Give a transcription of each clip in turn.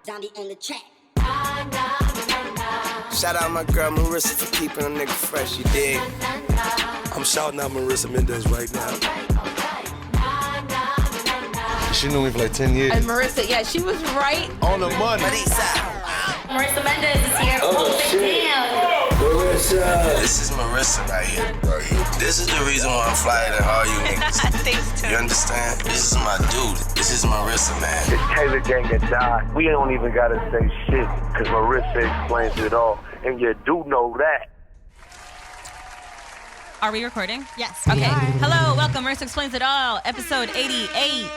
Zombie on the track. Shout out my girl Marisa for keeping a nigga fresh, you dig? I'm shouting out Marisa Mendez right now. She knew me for like 10 years. And Marisa, yeah, she was right on the money. Marisa Mendez is here. Oh, shit. Marisa. This is Marisa right here. This is the reason why I'm flyer than all you niggas. Thanks, Tim. You understand? This is my dude. This is Marisa, man. This Taylor gang had died. We don't even gotta say shit, cause Marisa explains it all. And you do know that. Are we recording? Yes. Okay. Hello, welcome. Marisa Explains It All, episode 88.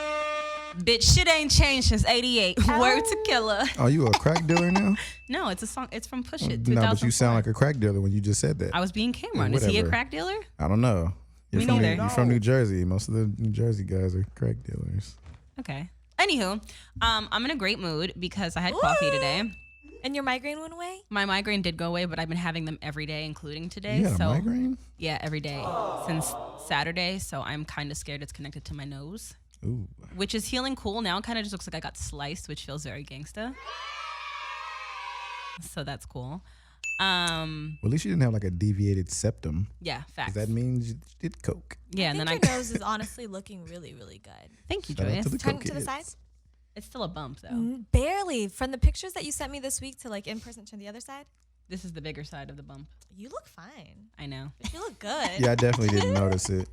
Bitch, shit ain't changed since 88. Word to killer. Oh, you a crack dealer now? No, it's a song. It's from Push It. No, but you sound like a crack dealer when you just said that. I was being Cameron. Is he a crack dealer? I don't know. Me neither. You're from New Jersey. Most of the New Jersey guys are crack dealers. Okay. Anywho, I'm in a great mood because I had coffee today. And your migraine went away? My migraine did go away, but I've been having them every day, including today. You got a migraine? Yeah, every day since Saturday. So I'm kind of scared it's connected to my nose. Ooh. Which is healing cool now. Kind of just looks like I got sliced, which feels very gangsta. So that's cool. Well, at least you didn't have like a deviated septum. Yeah, facts. That means you did coke. Yeah, and then your nose is honestly looking really, really good. Thank you, Shout out Joyce. to the Turn coke to the kids. side. It's still a bump though. Barely. From the pictures that you sent me this week to like in person to the other side, This is the bigger side of the bump. you look fine. I know. You look good. Yeah, I definitely didn't notice it.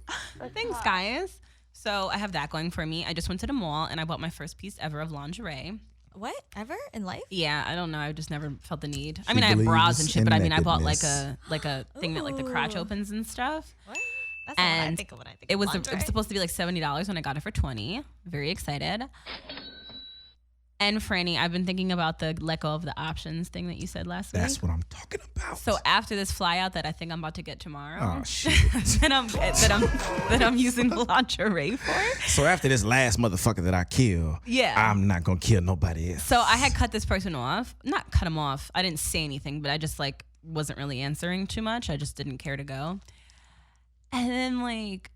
Thanks, guys. So I have that going for me. I just went to the mall and I bought my first piece ever of lingerie. What? Ever in life? Yeah, I don't know. I just never felt the need. I She mean, I have bras and believes shit, but I mean, I in bought nakedness. like a thing that like the crotch Ooh. opens and stuff. What? That's not what I And think of when I think it of was lingerie. supposed to be like $70 when I got it for $20. Very excited. And Franny, I've been thinking about the let go of the options thing that you said last week. That's what I'm talking about. So after this flyout that I think I'm about to get tomorrow, Oh, shit. that I'm using lingerie for. So after this last motherfucker that I kill, Yeah. I'm not gonna kill nobody else. So I had cut this person off. Not cut him off. I didn't say anything, but I just like wasn't really answering too much. I just didn't care to go. And then like,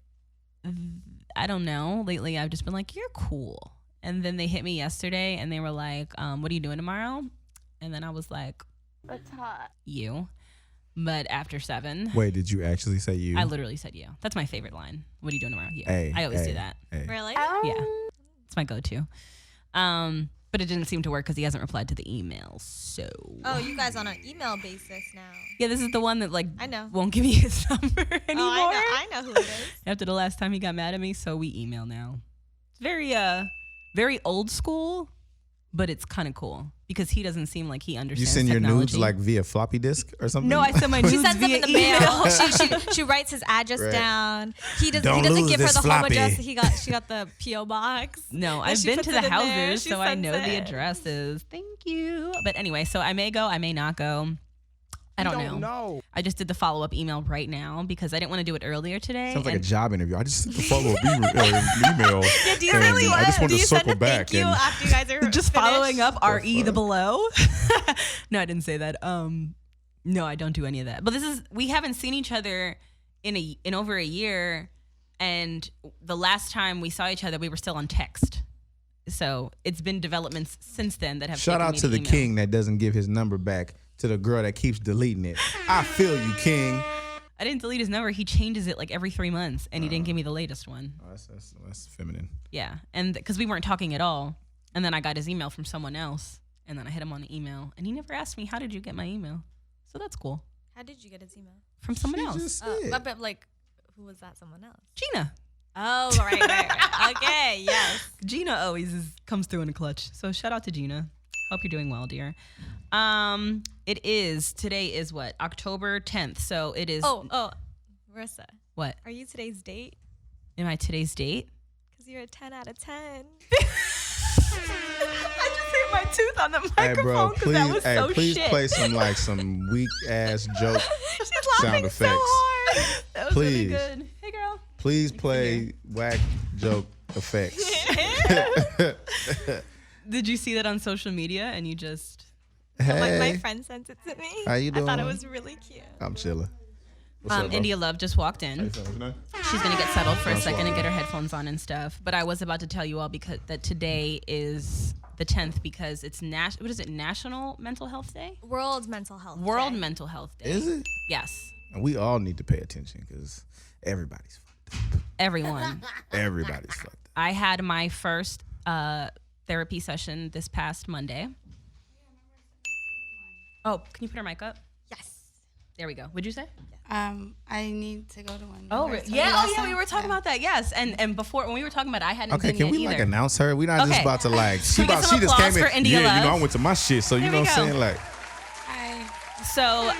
I don't know. Lately, I've just been like, you're cool. And then they hit me yesterday and they were like, what are you doing tomorrow? And then I was like, That's hot. you. But after 7, Wait, did you actually say you? I literally said you. That's my favorite line. What are you doing tomorrow? You. Hey, I always hey, do that. Hey. Really? Yeah. It's my go-to. But it didn't seem to work because he hasn't replied to the email. So. Oh, you guys on an email basis now. Yeah, this is the one that like I know. won't give me his number anymore. Oh, I know who it is. After the last time he got mad at me, so we email now. It's very old school, but it's kind of cool because he doesn't seem like he You understands send your technology. nudes like via floppy disk or something? No, I send my nudes She sends them via in the email. mail. she writes his address Right. down. He Don't doesn't lose give her this the home floppy. address. She got the PO box. No, And I've she been puts to it the in there. houses, She so I sends know the it. addresses. Thank you. But anyway, so I may go, I may not go. I don't know. I just did the follow-up email right now because I didn't want to do it earlier today. Sounds like a and- job interview. I just sent the follow-up email. Yeah, do you and really I just do wanted you to send circle a back. thank you And after you guys are just finished? following up RE the fuck? below. No, I didn't say that. No, I don't do any of that. But we haven't seen each other in over a year, and the last time we saw each other, we were still on text. So it's been developments since then that have shout taken out me to the email. king that doesn't give his number back to the girl that keeps deleting it. I feel you, king. I didn't delete his number. He changes it like every 3 months, and he didn't give me the latest one. Oh, that's feminine. Yeah, and because we weren't talking at all, and then I got his email from someone else, and then I hit him on the email, and he never asked me, how did you get my email? So that's cool. How did you get his email? From someone She else. just said. But like, who was that? Someone else? Gina. Oh, right. Okay, yes. Gina always comes through in a clutch. So shout out to Gina. Hope you're doing well, dear. Today is what? October 10th. So it is. Oh, Marisa. What? Are you today's date? Am I today's date? Because you're a 10 out of 10. I just hit my tooth on the Hey, microphone bro, because that was so please shit. play some weak ass joke She's sound laughing effects. so hard. That was Please. really good. Hey, girl. Please play whack joke effects. Did you see that on social media and you just... Hey, My friend sent it to me. How you I thought it doing? was really cute. I'm chilling. What's up, bro? India Love just walked in. How you feeling? You know? She's gonna get settled for a That's second wild. and get her headphones on and stuff. But I was about to tell you all because that today is the 10th because it's what is it? National Mental Health Day? World Mental Health World Day. Mental Health Day. Is it? Yes. And we all need to pay attention because everybody's fucked up. Everyone. Everybody's fucked up. I had my first therapy session this past Monday. Oh, can you put her mic up? Yes. There we go. What'd you say? I need to go to one. Oh, yeah. We were talking about that. Yes. And before, when we were talking about it, I hadn't Okay, been can yet we either. like announce her? We're not just Okay. about to like. She Can we get some just applause came in. for India Yeah, Love? I went to my shit, so you There know we what I'm go. saying? Like, So,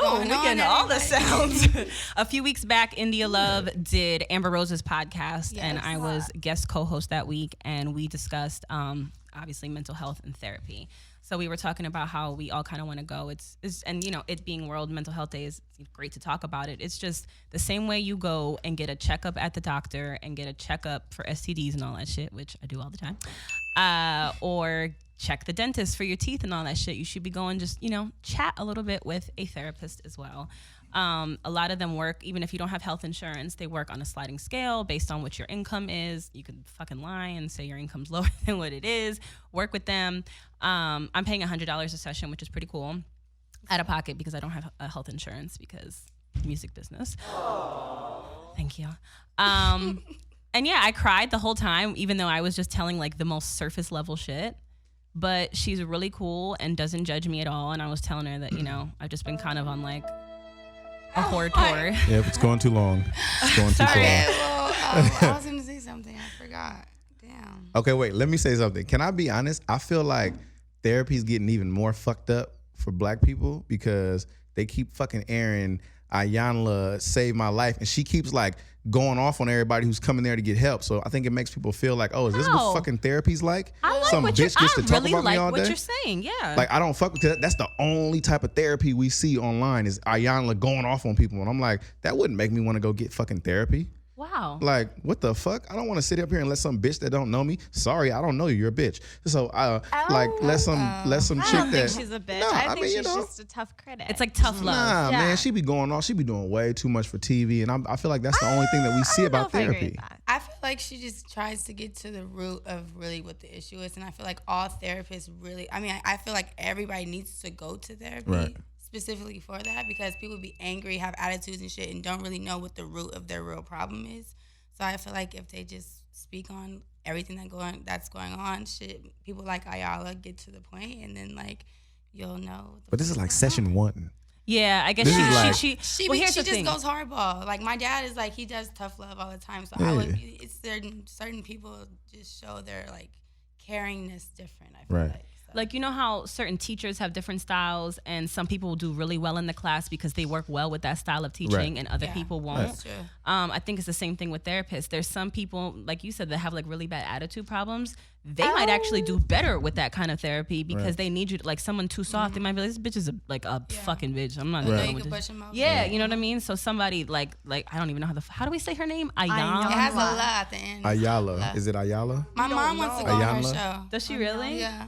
we're getting all the sounds. A few weeks back, India Love did Amber Rose's podcast, and I was guest co-host that week, and we discussed, obviously, mental health and therapy. So we were talking about how we all kind of want to go. It's and you know, it being World Mental Health Day is great to talk about it. It's just the same way you go and get a checkup at the doctor and get a checkup for STDs and all that shit, which I do all the time, or check the dentist for your teeth and all that shit. You should be going just, you know, chat a little bit with a therapist as well. A lot of them work, even if you don't have health insurance, they work on a sliding scale based on what your income is. You can fucking lie and say your income's lower than what it is. Work with them. I'm paying $100 a session, which is pretty cool, out of pocket because I don't have a health insurance because music business. Thank you. And yeah, I cried the whole time, even though I was just telling like the most surface level shit. But she's really cool and doesn't judge me at all. And I was telling her that, you know, I've just been kind of on like a whore tour. yeah, if it's going too long, it's going too Okay, far. well, I was gonna say something. I forgot. Damn. Okay, wait. Let me say something. Can I be honest? I feel like therapy's getting even more fucked up for Black people because they keep fucking airing Ayanla saved my life, and she keeps like going off on everybody who's coming there to get help. So I think it makes people feel like, oh, is this what fucking therapy's like? I like Some what bitch gets to talk really about like me all what day. you're saying. Yeah. Like I don't fuck with that. That's the only type of therapy we see online is Ayanla going off on people, and I'm like, that wouldn't make me want to go get fucking therapy. Wow. Like, what the fuck? I don't want to sit up here and let some bitch that don't know me. Sorry, I don't know you. You're a bitch. So, like, let some I chick don't that. think she's a bitch. Nah, I think mean, she's you know, just a tough critic. It's like tough love. Nah, Yeah. man, she be going on. She be doing way too much for TV, and I feel like that's the only thing that we see I don't know about if I agree therapy. with that. I feel like she just tries to get to the root of really what the issue is, and I feel like all therapists really. I mean, I feel like everybody needs to go to therapy. Right. Specifically for that, because people be angry, have attitudes and shit, and don't really know what the root of their real problem is. So I feel like if they just speak on everything that's going on, shit, people like Ayala get to the point, and then like you'll know. But this is like session 1. Yeah, I guess This is like- She well, here's she the just thing. goes hardball. Like my dad is like he does tough love all the time. So Yeah. it's certain people just show their like caringness different. I feel Right. like. So. Like, you know how certain teachers have different styles and some people will do really well in the class because they work well with that style of teaching Right. and other Yeah. people won't. That's true. I think it's the same thing with therapists. There's some people, like you said, that have like really bad attitude problems. They might actually do better with that kind of therapy because Right. they need you to, like someone too soft, they might be like, this bitch is a fucking bitch. I'm not You know, dealing you with can this. push 'em out. Yeah, you know what I mean? So somebody like I don't even know how do we say her name? Ayana? It has a lot at the end. Ayala. Is it Ayala? My mom wants to go on her Ayanla? show. Does she really? Yeah.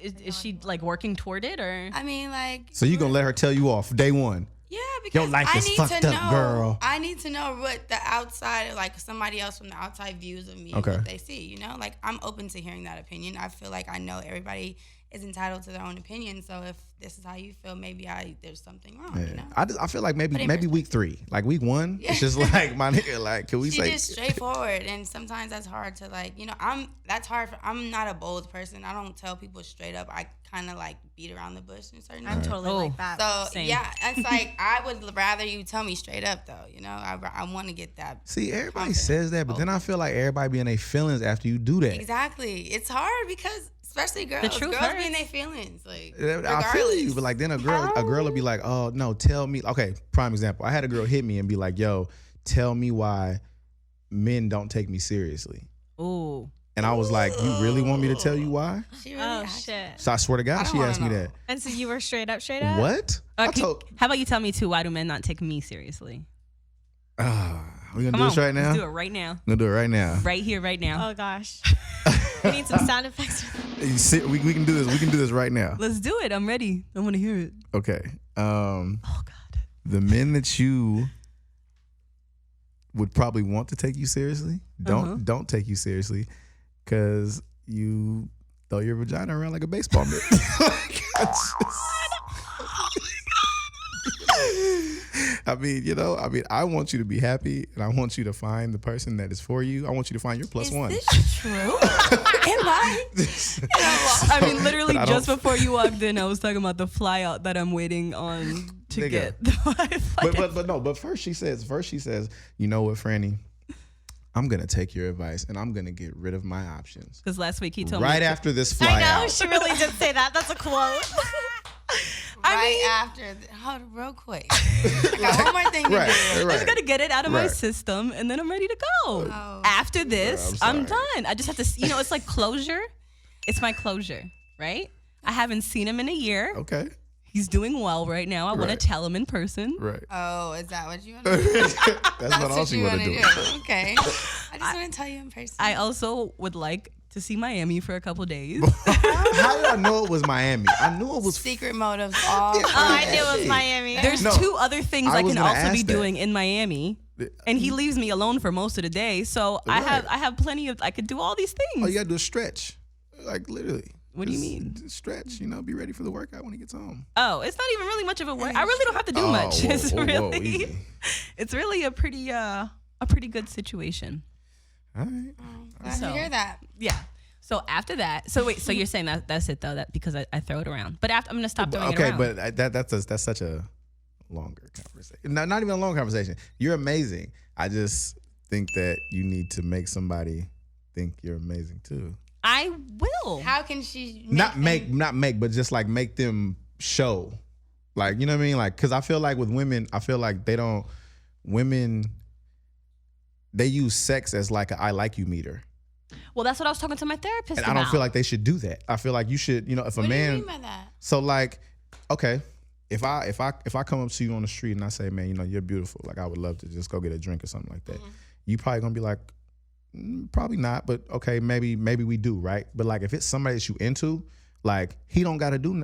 Is she like working toward it or? I mean, like. So you gonna let her tell you off day 1? Yeah, because life I is need fucked to up, know. girl. I need to know what the outside, like somebody else from the outside views of me, Okay. what they see. You know, like I'm open to hearing that opinion. I feel like I know everybody is entitled to their own opinion. So if this is how you feel, maybe there's something wrong. You know, I feel like maybe in week 3, like week 1. It's just like my nigga. Like, can we she say? just straightforward, and sometimes that's hard to like. You know, I'm not a bold person. I don't tell people straight up. I kind of like beat around the bush in certain. I'm totally like that. So Same. yeah, it's like I would rather you tell me straight up though. You know, I want to get that. See, everybody confidence. says that, but then I feel like everybody be in their feelings after you do that. Exactly, it's hard because especially girls, truth girls be hurts. in their feelings. Like I feel you, but like then a girl will be like, oh no, tell me. Okay, prime example. I had a girl hit me and be like, yo, tell me why men don't take me seriously. Ooh. And I was like, you really want me to tell you why? She really Oh asked- shit. So I swear to I God, don't she wanna asked me know. that. And so you were straight up? What? How about you tell me too? Why do men not take me seriously? We gonna Come do this on, right now? let's do it right now. We're gonna do it right now. Right here, right now. Oh gosh. We need some sound effects. You see, we can do this. We can do this right now. Let's do it. I'm ready. I want to hear it. Okay. Oh God. The men that you would probably want to take you seriously don't take you seriously because you throw your vagina around like a baseball mitt. I mean, I want you to be happy, and I want you to find the person that is for you. I want you to find your plus one. Is this true? Am I? I mean, literally just before you walked in, I was talking about the flyout that I'm waiting on to get. But first she says, you know what, Franny? I'm gonna take your advice and I'm gonna get rid of my options. Because last week he told me right after this flyout. I know, she really did say that. That's a quote. Hold on, real quick. I got one more thing to do. I just gotta get it out of my system, and then I'm ready to go. After this, I'm done. I just have to, it's like closure. It's my closure, right? I haven't seen him in a year. Okay. He's doing well right now. I want to tell him in person. Right. Oh, is that what you want to do? That's not all she want to do. Okay. I just want to tell you in person. I also would like to see Miami for a couple days. How did I know it was Miami? I knew it was secret motives. All I knew it was Miami. There's two other things I can also be doing in Miami, and he leaves me alone for most of the day. So I have plenty of. I could do all these things. All you gotta do is stretch, like literally. What do you mean? Just stretch, be ready for the workout when he gets home. Oh, it's not even really much of a work. I really don't have to do much. It's really a pretty good situation. All right. Glad to hear that. Yeah. So after that, so you're saying that's it though, that because I throw it around. But after I'm gonna stop throwing it around. Okay, but that's such a longer conversation. Not even a long conversation. You're amazing. I just think that you need to make somebody think you're amazing too. I will. How can she but just like make them show, like, you know what I mean? Like, because I feel like with women, they use sex as like a I like you meter. Well, that's what I was talking to my therapist about. And I don't feel like they should do that. I feel like you should, if a man. What do you mean by that? So like, okay, if I come up to you on the street and I say, man, you're beautiful, like I would love to just go get a drink or something like that. Mm-hmm. You probably gonna be like, probably not, but okay, maybe we do, right? But like if it's somebody that you into, like he don't gotta do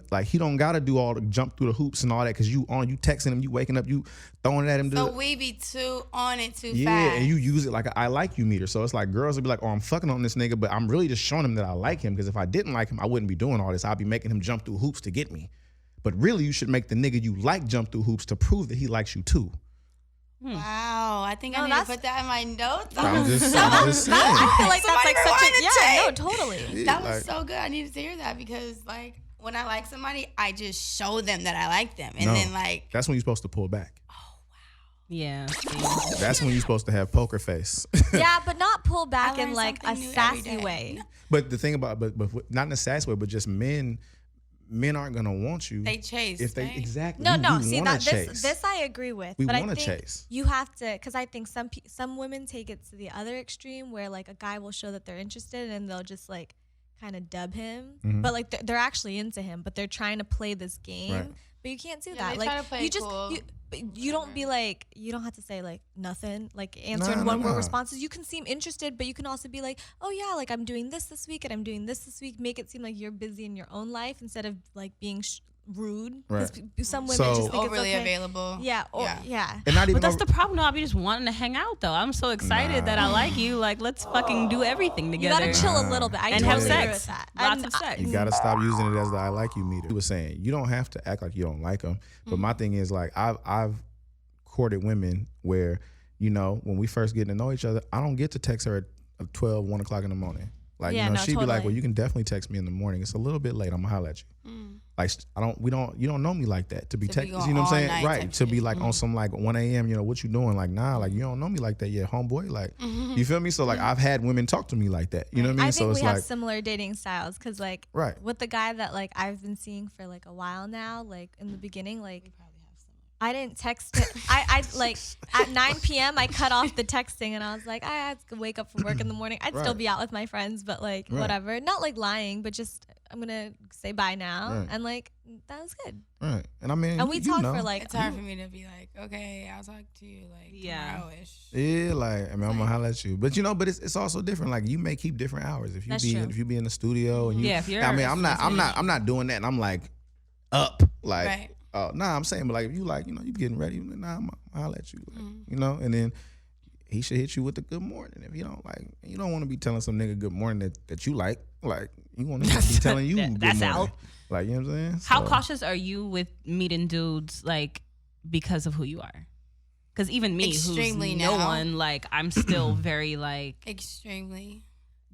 all the jump through the hoops and all that, because you texting him, you waking up, you throwing it at him. So we be too on it too fast. Yeah, and you use it like a I like you meter. So it's like girls will be like, oh, I'm fucking on this nigga, but I'm really just showing him that I like him, because if I didn't like him, I wouldn't be doing all this. I'd be making him jump through hoops to get me. But really, you should make the nigga you like jump through hoops to prove that he likes you too. Wow, I think I need to put that in my notes. I'm just saying. I feel like that's like such a totally. That was so good. I needed to hear that, because like when I like somebody, I just show them that I like them, and then like that's when you're supposed to pull back. Oh wow. Yeah. That's when you're supposed to have poker face. Yeah, but not pull back in like a sassy way. But the thing about but not in a sassy way, but just men aren't gonna want you. They chase. If they exactly. No. See that this I agree with. We want to chase. You have to, because I think some women take it to the other extreme, where like a guy will show that they're interested and they'll just like kind of dub him, but like they're actually into him, but they're trying to play this game. Right. But you can't do that. Like you just cool. you don't be like, you don't have to say like nothing, like answering one word responses. You can seem interested, but you can also be like, oh yeah, like I'm doing this week and I'm doing this week. Make it seem like you're busy in your own life instead of like being rude. Right. Some women just think overly it's okay. available. Yeah. Yeah. And not even but that's the problem. I'll be just wanting to hang out though. I'm so excited that I like you. Like let's fucking do everything together. You gotta chill a little bit. I and have sex. With that. Lots of sex. You gotta stop using it as the I like you meter. He was saying you don't have to act like you don't like them. But my thing is like I've courted women where, when we first get to know each other, I don't get to text her at 12, 1 o'clock in the morning. Like, she'd be like, well, you can definitely text me in the morning. It's a little bit late. I'm gonna holler at you. Like, you don't know me like that to be texting. You know what I'm saying? Right. To be like on some like 1 a.m., what you doing? Like, nah, like you don't know me like that yet, homeboy. Like, you feel me? So like I've had women talk to me like that. You know what I mean? I so think it's we have like similar dating styles, because like with the guy that like I've been seeing for like a while now, like in the beginning, like I didn't text it. I like at 9 p.m. I cut off the texting and I was like, I had to wake up for work in the morning. I'd still be out with my friends, but like whatever. Not like lying, but just I'm gonna say bye now. And like that was good. Right. And I mean, and we talked for like. It's hard for me to be like, okay, I'll talk to you like tomorrow-ish. Yeah, like I'm gonna holler at you, but but it's also different. Like you may keep different hours if you be in the studio and you. Yeah, if you're. I mean, I'm not doing that, and I'm like up like. Right. Oh, I'm saying, but like if you like, you getting ready, nah, I'll let you, like, and then he should hit you with the good morning. If you don't like, you don't want to be telling some nigga good morning that you like you want to be telling you good that's morning. out. Like, you know what I'm saying? How cautious are you with meeting dudes like because of who you are? Because even me, Extremely who's no now. one, like I'm still very like Extremely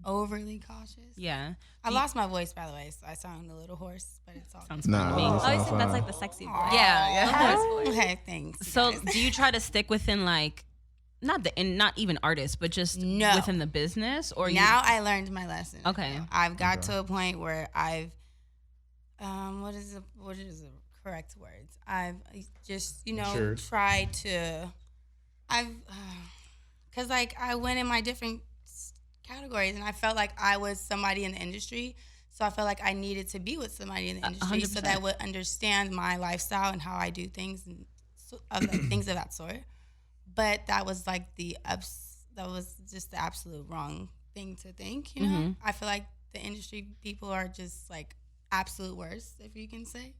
overly cautious. yeah. I lost my voice, by the way, so I sound a little hoarse, but it's all Sounds good. fun to me. I always sounds think that's fine. like the sexy voice. Yeah. Okay, thanks. you So guys. do you try to stick within like not even artists, but just No. within the business, or Now I learned my lesson. Okay. I've got to a point where I've what is the correct words? I've just, Matured. tried to cuz like I went in my different categories and I felt like I was somebody in the industry. So I felt like I needed to be with somebody in the industry so 100%. that would understand my lifestyle and how I do things and things of that sort. But that was like that was just the absolute wrong thing to think, you know? Mm-hmm. I feel like the industry people are just like absolute worst, if you can say.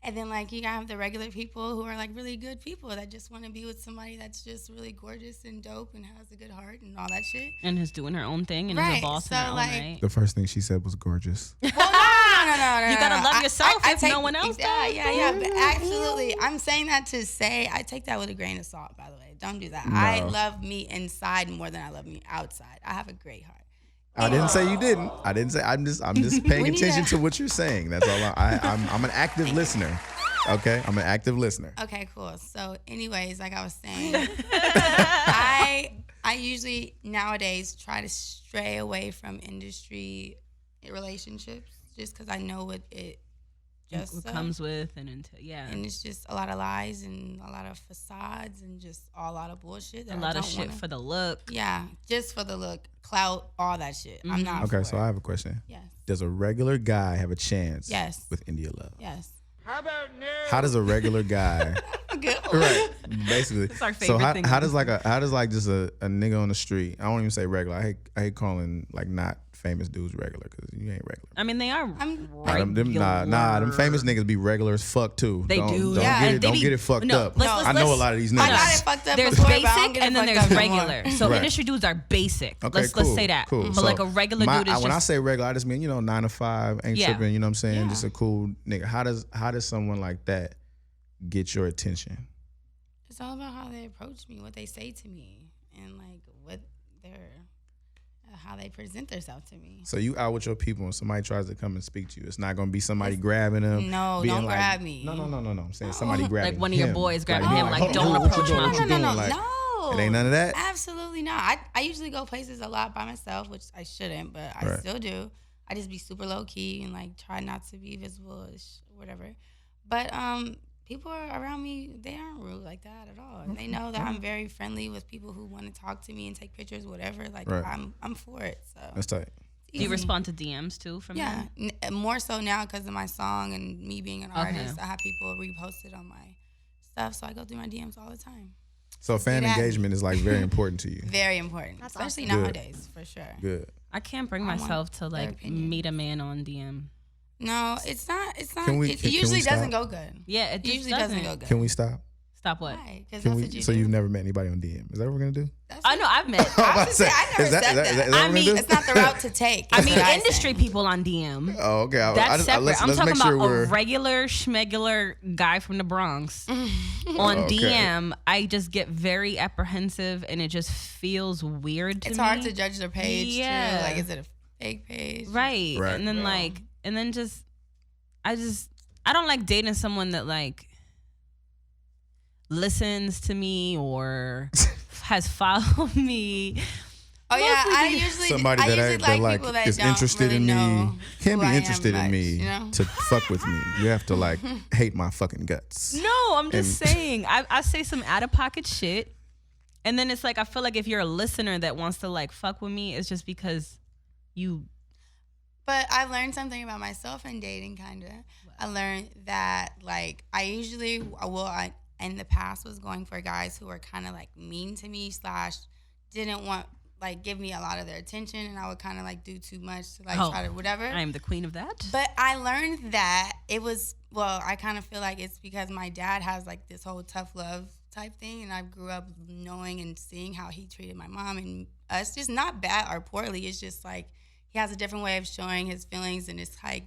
And then like you gotta have the regular people who are like really good people that just want to be with somebody that's just really gorgeous and dope and has a good heart and all that shit. and is doing her own thing and is Right, a boss so, in her own like- right? The first thing she said was gorgeous. Well, no. You gotta love yourself if no one else Yeah, does. yeah. But absolutely, I'm saying that to say I take that with a grain of salt. By the way, don't do that. No. I love me inside more than I love me outside. I have a great heart. I didn't say you didn't. I didn't say. I'm just paying We need attention to- to what you're saying. That's all. I'm an active listener. Okay, I'm an active listener. Okay, cool. So, anyways, like I was saying, I usually nowadays try to stray away from industry relationships just because I know what it just What comes with and into and it's just a lot of lies and a lot of facades and just a lot of bullshit. That a lot I of don't shit wanna, for the look. Yeah, just for the look, clout, all that shit. Mm-hmm. I'm not. Okay, for so it. I have a question. Yes. Does a regular guy have a chance? Yes. With India Love? Yes. How does a regular guy? Good. Right. Basically. It's our So favorite thing. how does like just a nigga on the street? I won't even say regular. I hate calling like not famous dudes regular because you ain't regular. I mean, they are I'm Them famous niggas be regular as fuck too. They don't, do. Don't Yeah, get and it. they Don't be- get it fucked no, up. let's- I know let's- a lot of these I got niggas. it fucked up There's before, but I don't basic get it and then fucked there's up no more. regular. So Right. industry dudes are basic. Okay, Let's say that. Cool. But So like a regular dude is when I just say regular, I just mean 9 to 5, ain't Yeah. tripping. You know what I'm saying? Yeah. Just a cool nigga. How does someone like that get your attention? It's all about how they approach me, what they say to me, and like what their how they present themselves to me. So you out with your people and somebody tries to come and speak to you. It's not gonna be somebody grabbing them. No, being don't like, grab me. No. I'm saying somebody grabbing like one of your him. boys grabbing being him, like, "Hold don't on, what approach you my doing? What you homie." doing? Like, No. It ain't none of that? Absolutely not. I usually go places a lot by myself, which I shouldn't, but I Right. still do. I just be super low key and like try not to be visible or whatever. But people around me, they aren't rude like that at all. And they know that I'm very friendly with people who want to talk to me and take pictures, whatever. Like Right. I'm for it. So That's tight. Do you respond to DMs too from yeah, them? more so now because of my song and me being an Okay. artist. I have people repost it on my stuff, so I go through my DMs all the time. So fan Yeah. engagement is like very important to you. Very important, That's especially awesome. nowadays, for sure. Good. I can't bring I want myself to their like opinion. meet a man on DM. No, it's not. It's not. Can we- it can we usually doesn't stop? go good. Yeah, it It just usually doesn't. doesn't go good. Can we stop? Stop what? Why? Because Can that's we? what you So do. you've never met anybody on DM? Is that what we're gonna do? That's I what- know I've met. I was gonna say, I never Is that- said is that- is that. that I what we're mean, gonna do? It's not the route to take. I is mean, what I industry say. people on DM. Oh, okay. That's separate. Let's I'm make talking sure about we're a regular schmegular guy from the Bronx on Okay. DM. I just get very apprehensive, and it just feels weird to me. It's hard to judge their page Yeah. too. Like, is it a fake page? Right. Right. And then I don't like dating someone that like listens to me or has followed me. Oh yeah, I usually somebody I that usually that like people that is don't interested really in me. know Can't who be I am interested in much, me you know? to fuck with me. You have to like hate my fucking guts. No, I'm just And- saying. I say some out of pocket shit. And then it's like I feel like if you're a listener that wants to like fuck with me, it's just because you But I learned something about myself in dating, kind of. I learned that, like, I usually, in the past, was going for guys who were kind of, like, mean to me / didn't want, like, give me a lot of their attention, and I would kind of, like, do too much to, like, try to whatever. I am the queen of that. But I learned that it was, I kind of feel like it's because my dad has, like, this whole tough love type thing, and I grew up knowing and seeing how he treated my mom and us, just not bad or poorly. It's just like he has a different way of showing his feelings, and it's like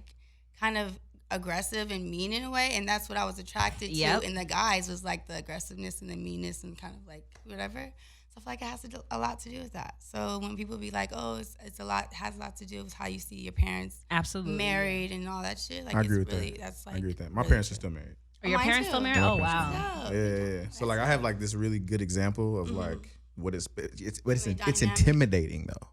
kind of aggressive and mean in a way, and that's what I was attracted to in the guys, was like the aggressiveness and the meanness and kind of like whatever. So I feel like it has a lot to do with that. So when people be like, oh, it's a lot, has a lot to do with how you see your parents married and all that shit. Like, I agree it's with really, that. that's like, I agree with that. My really parents are good. still married. Are your parents still married? Oh, wow. Yeah. So like I have like this really good example of like what it's Really intimidating though.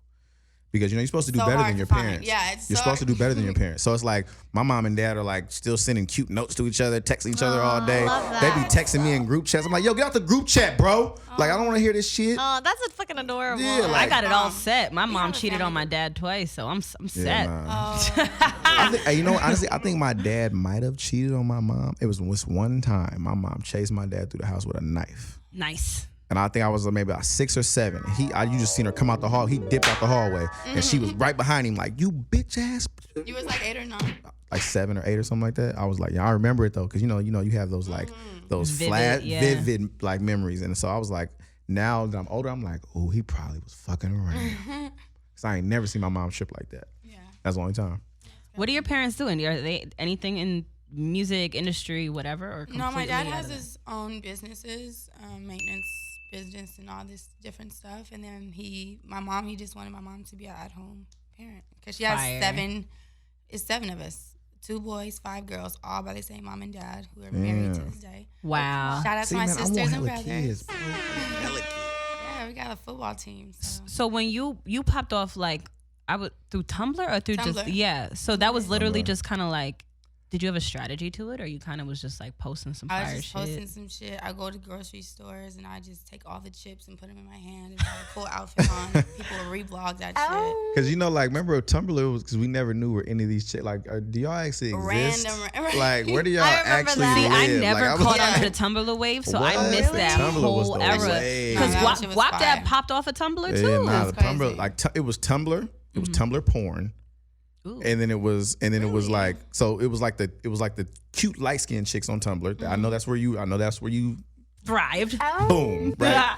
Because you're supposed to do So better hard than to your find. parents. Yeah, it's you're so supposed to hard. do better than your parents. So it's like my mom and dad are like still sending cute notes to each other, texting each other all day. love They that. be texting me in group chats. I'm like, yo, get out the group chat, bro. Like I don't want to hear this shit. Oh, that's fucking adorable. Yeah, I like- got it all set. My have mom a cheated family on my group. dad twice, so I'm set. Yeah, nah. Oh, I think, you know, honestly, I think my dad might have cheated on my mom. It was this one time my mom chased my dad through the house with a knife. Nice. And I think I was maybe about 6 or 7. You just seen her come out the hall. He dipped out the hallway, and she was right behind him, like, you bitch ass. you was like 8 or 9. Like 7 or 8 or something like that. I was like, yeah, I remember it though, because you know, you have those like those vivid like memories, and so I was like, now that I'm older, I'm like, oh, he probably was fucking around. Cause I ain't never seen my mom trip like that. Yeah. That's the only time. What are your parents doing? Are they anything in music industry, whatever? Or No, my dad completely out has of it? his own businesses, maintenance business and all this different stuff. And then he just wanted my mom to be an at-home parent because she has Fire. 7. It's 7 of us, 2 boys, 5 girls, all by the same mom and dad who are married to this day. Wow. Shout out See, to my man, I want sisters and hella brothers. kids, bro. Hella kids. Yeah, we got a football team. So. So when you popped off, like through Tumblr or through Tumblr. so that was literally Tumblr. just kind of like, did you have a strategy to it, or you kind of was just like posting some I fire was just shit? posting some shit. I go to grocery stores and I just take all the chips and put them in my hand and have a cool outfit on. People will reblog that shit. Cause you know, like, remember Tumblr was because we never knew where any of these shit. Like, do y'all actually exist? Random. Like, where do y'all I remember actually that. See, live? I never Like, was caught like, on to the Tumblr wave, so What? I missed that Tumblr was whole the era. wave. Because No, that shit was Guap fire. Dad popped off of Tumblr Yeah, too. nah, the That's Tumblr, crazy. like it was Tumblr. It was Tumblr porn. Ooh. And then it was like, so it was like the cute light skinned chicks on Tumblr. I know that's where you Thrived. boom, right?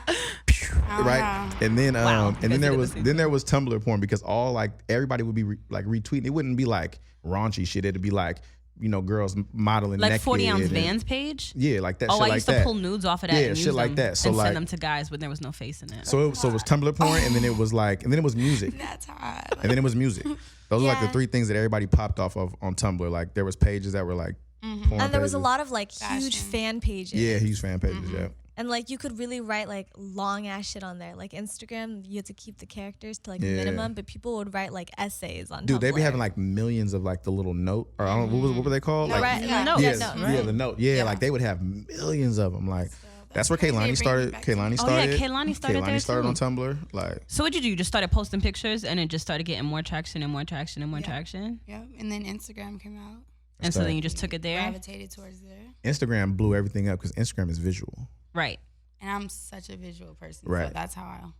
Right. And then Wow, and then you guys did the same there was Tumblr porn, because all like everybody would be like retweeting. It wouldn't be like raunchy shit. It'd be like, you know, girls modeling Like naked 40 ounce and- Vans page. Yeah, like that. Oh, shit I like used that. to pull nudes off of that. Yeah, and shit use like them that. So and like, send them to guys, but there was no face in it. so it was Tumblr porn, and then it was music. That's hot. And then it was music. Those were like the Yeah. 3 things that everybody popped off of on Tumblr. Like there was pages that were like porn And there was a pages. lot of like huge Fashion. fan pages. Yeah, huge fan pages. Yeah. And like you could really write like long ass shit on there. Like Instagram, you had to keep the characters to like Yeah. minimum, but people would write like essays on Dude, Tumblr. they be having like millions of like the little note, or I don't know, what were they called? No, like, right, Yeah. no, yeah, no, yeah, the note. Yeah, Yeah. like they would have millions of them. Like that's where crazy. It Kaylani brings started. me back to- Kaylani Oh, yeah, started. Kaylani started there, Kaylani started too. on Tumblr. Like So what'd you do? You just started posting pictures, and it just started getting more traction and more traction and more traction. Yep. And then Instagram came out. And so then you just took it there, Gravitated towards there. Instagram blew everything up because Instagram is visual. right? And I'm such a visual person. Right. So that's how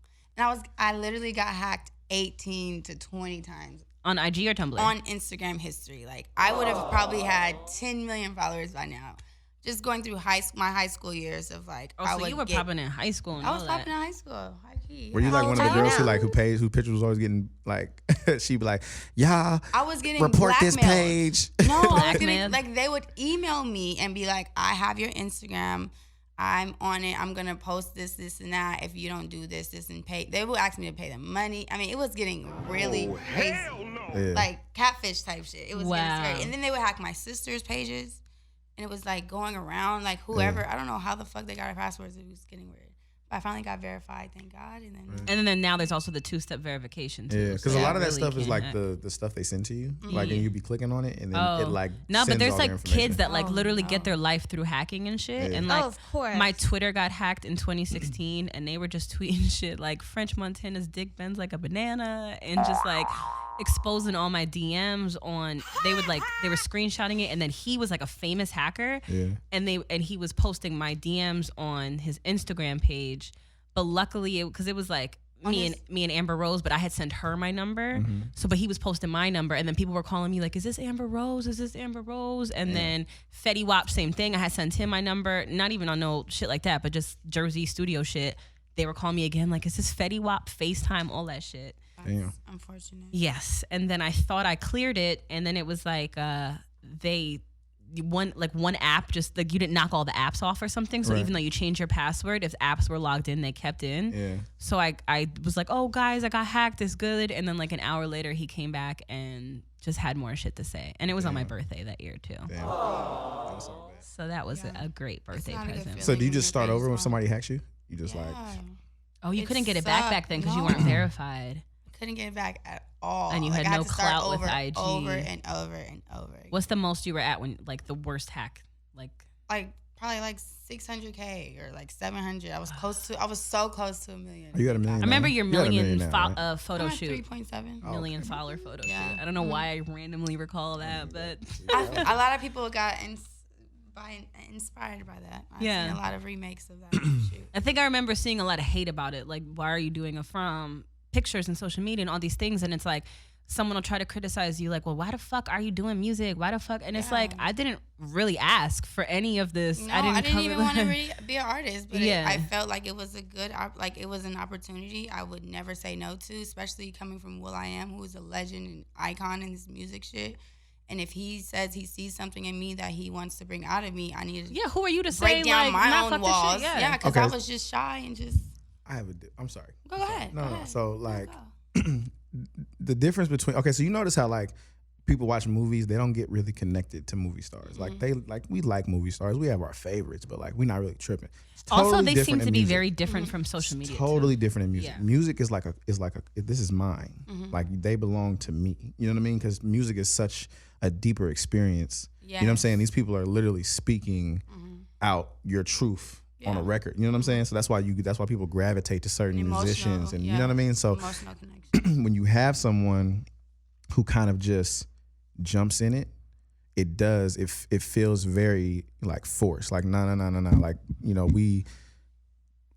I literally got hacked 18 to 20 times On IG or Tumblr? on Instagram history. Like I would have probably had 10 million followers by now. Just going through my high school years of like, Oh, I so would you were get, popping in high school and I all was that. popping in high school. High key. Were you like one of the old are you girls who now? like whose pictures was always getting like she'd be like, yeah, I was getting report this blackmailed. page. No, I was Blackmailed? getting, like they would email me and be like, I have your Instagram. I'm on it. I'm gonna post this, and that. If you don't do this, and pay. They would ask me to pay them money. I mean, it was getting really crazy, Yeah. like catfish type shit. It was Wow. getting scary. And then they would hack my sister's pages, and it was like going around like whoever. I don't know how the fuck they got our passwords. It was getting weird. But I finally got verified, thank God. And then And then now there's also the 2-step verification too. Yeah, so because a lot of that really stuff is can like hack. the stuff they send to you, like, and you be clicking on it, and then it like no, but sends there's all their like information. kids that like Oh, literally no. get their life through hacking and shit. Yeah. And like Oh, of course. my Twitter got hacked in 2016, and they were just tweeting shit like French Montana's dick bends like a banana, and just like exposing all my DMs on. They were screenshotting it, and then he was like a famous hacker, Yeah. and he was posting my DMs on his Instagram page. But luckily, because it was like me and Amber Rose, but I had sent her my number. So, but he was posting my number, and then people were calling me like, "Is this Amber Rose? Is this Amber Rose?" And then Fetty Wap, same thing. I had sent him my number, not even on no shit like that, but just Jersey studio shit. They were calling me again, like, "Is this Fetty Wap?" FaceTime, all that shit. That's unfortunate. Yes, and then I thought I cleared it, and then it was like one app, just like you didn't knock all the apps off or something. So even though you changed your password, if apps were logged in, they kept in. Yeah. So I was like, "Oh guys, I got hacked. It's good." And then like an hour later, he came back and just had more shit to say. And it was on my birthday that year too. So that was a great birthday present. So do you just start over when somebody hacks you? You just like. Oh, you couldn't get it back then because you weren't verified. Couldn't get it back at all. And you had no clout with IG. Over and over and over. What's the most you were at when, like, the worst hack? Like probably like 600K or like 700. I was so close to $1 million. You got $1 million. I remember your million now, photo shoot. 3.7 million follower photo shoot. I don't know why I randomly recall that, but a lot of people got inspired by that. I've seen a lot of remakes of that shoot. I think I remember seeing a lot of hate about it. Like, why are you doing it from pictures and social media and all these things? And it's like, someone will try to criticize you, like, well, why the fuck are you doing music? Why the fuck? And it's like, I didn't really ask for any of this. No, I didn't even want to be an artist, but I felt like it was a good, like it was an opportunity I would never say no to, especially coming from will.i.am, who is a legend and icon in this music shit. And if he says he sees something in me that he wants to bring out of me, I need to who are you to break say, down like, my own walls. Yeah, because I was just shy and just. I'm sorry. Go ahead. No. So like, the difference between so you notice how like people watch movies, they don't get really connected to movie stars. Like we like movie stars, we have our favorites, but like we're not really tripping. Also, they seem to be very different from social media. Totally different in music. Yeah. Music is like a this is mine. Like they belong to me. You know what I mean? Because music is such a deeper experience. Yes. You know what I'm saying? These people are literally speaking out your truth on a record. You know what I'm saying? So that's why people gravitate to certain musicians, and you know what I mean? So when you have someone who kind of just jumps in it, it feels very like forced. Like no. Like, you know, we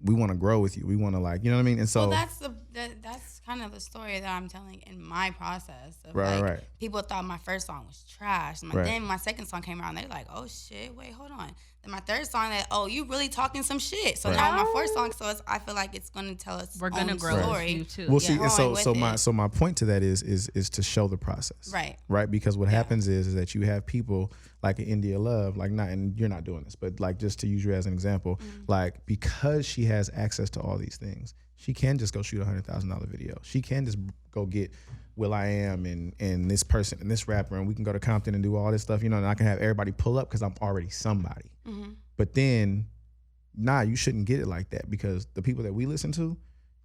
want to grow with you. We want to, like, you know what I mean? And so that's kind of the story that I'm telling in my process. Of right. People thought my first song was trash. Then my second song came out and they're like, "Oh shit, wait, hold on." Then my third song, you really talking some shit. So now my fourth song, I feel like it's gonna tell us we're gonna grow story. with you too. Well, see, so my point to that is to show the process, right? Because what happens is that you have people like in India Love, like and you're not doing this, but like just to use you as an example, like because she has access to all these things, she can just go shoot $100,000 video. She can just go get will.i.am and this person and this rapper, and we can go to Compton and do all this stuff, you know, and I can have everybody pull up because I'm already somebody. But then, you shouldn't get it like that, because the people that we listen to,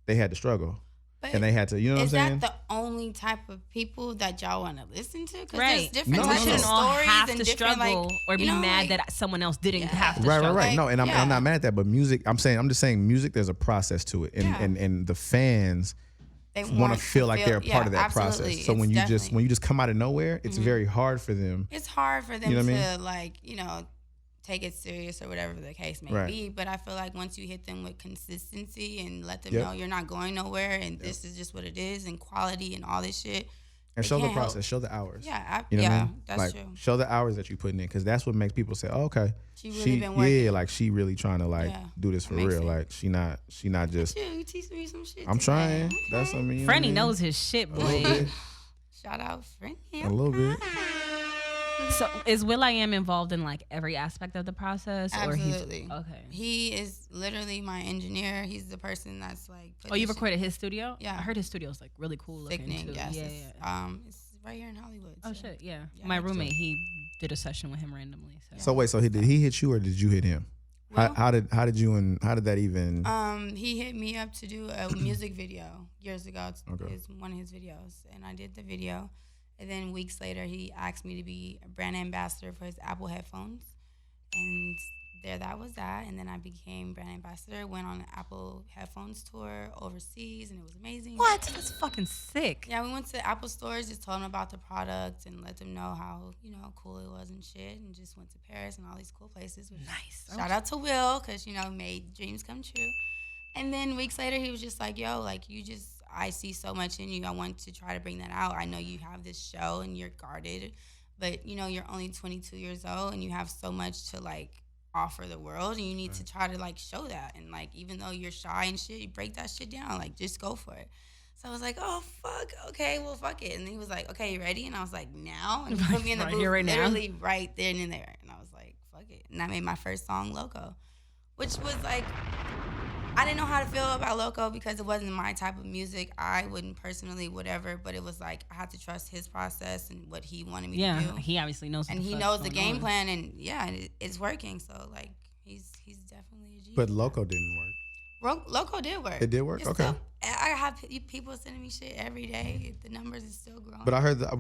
they had to struggle. And they had to, you know what I'm saying? Is that the only type of people that y'all want to listen to? Because right. there's different types of stories have and to different, struggle or be mad that someone else didn't have to struggle. Right. No, and I'm not mad at that, but music, I'm just saying music, there's a process to it. And the fans want to feel like they're a part of that process. So when you just come out of nowhere, it's very hard for them. It's hard for them to like, you know, take it serious or whatever the case may be. But I feel like once you hit them with consistency and let them know you're not going nowhere and this is just what it is, and quality and all this shit. And show the process, show the hours. Yeah, you know what I mean? That's like, true. Show the hours that you're putting in, because that's what makes people say, "Oh, okay, she really been working." Yeah, like she really trying to do this for real. Sense. Like she not just. You teaching me some shit. I'm today. trying. Okay. That's what I mean. Frenny knows his shit, boy. Shout out Frenny. A little bit. So is will.i.am involved in like every aspect of the process? Absolutely. Or okay. He is literally my engineer. He's the person that's like. Oh, you recorded his studio? Yeah. I heard his studio is like really cool looking too. Yes. Yeah. It's right here in Hollywood. Oh shit, yeah. My roommate, he did a session with him randomly. So wait, did he hit you or did you hit him? How did that even? He hit me up to do a music video years ago. It's one of his videos, and I did the video. And then weeks later, he asked me to be a brand ambassador for his Apple headphones. And that was that. And then I became brand ambassador, went on an Apple headphones tour overseas, and it was amazing. What? That's fucking sick. Yeah, we went to Apple stores, just told them about the product and let them know how, you know, cool it was and shit. And just went to Paris and all these cool places. Nice. Shout out to Will, because, you know, made dreams come true. And then weeks later, he was just like, yo, like, I see so much in you. I want to try to bring that out. I know you have this show and you're guarded, but, you know, you're only 22 years old and you have so much to, like, offer the world, and you need to try to, like, show that. And, like, even though you're shy and shit, you break that shit down. Like, just go for it. So I was like, oh, fuck. Okay, well, fuck it. And he was like, okay, you ready? And I was like, now? And he put me in the booth literally right then and there. And I was like, fuck it. And I made my first song, Loco, which was, like, I didn't know how to feel about Loco because it wasn't my type of music. I wouldn't personally, whatever, but it was like I had to trust his process and what he wanted me to do. Yeah, he obviously knows. And he knows the game plan, and yeah, it's working. So like, he's definitely a G. But Loco didn't work. Loco did work. It did work? It's Okay. Still, I have people sending me shit every day. The numbers is still growing. But I heard that.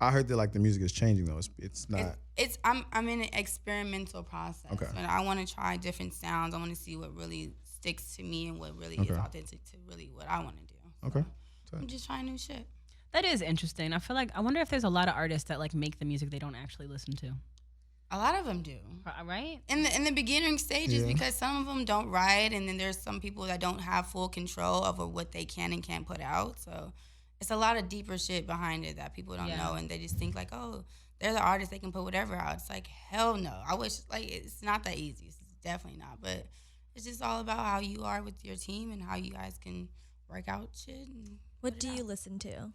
I heard that like the music is changing though. It's not. I'm in an experimental process. Okay. And I want to try different sounds. I want to see what really sticks to me and what really is authentic to really what I want to do. So Okay. I'm just trying new shit. That is interesting. I feel like I wonder if there's a lot of artists that like make the music they don't actually listen to. A lot of them do. Right? In the beginning stages, because some of them don't write, and then there's some people that don't have full control over what they can and can't put out. So it's a lot of deeper shit behind it that people don't know, and they just think like, oh, they're the artist, they can put whatever out. It's like, hell no. I wish, like, it's not that easy. It's definitely not. But it's just all about how you are with your team and how you guys can work out shit. And what do you listen to?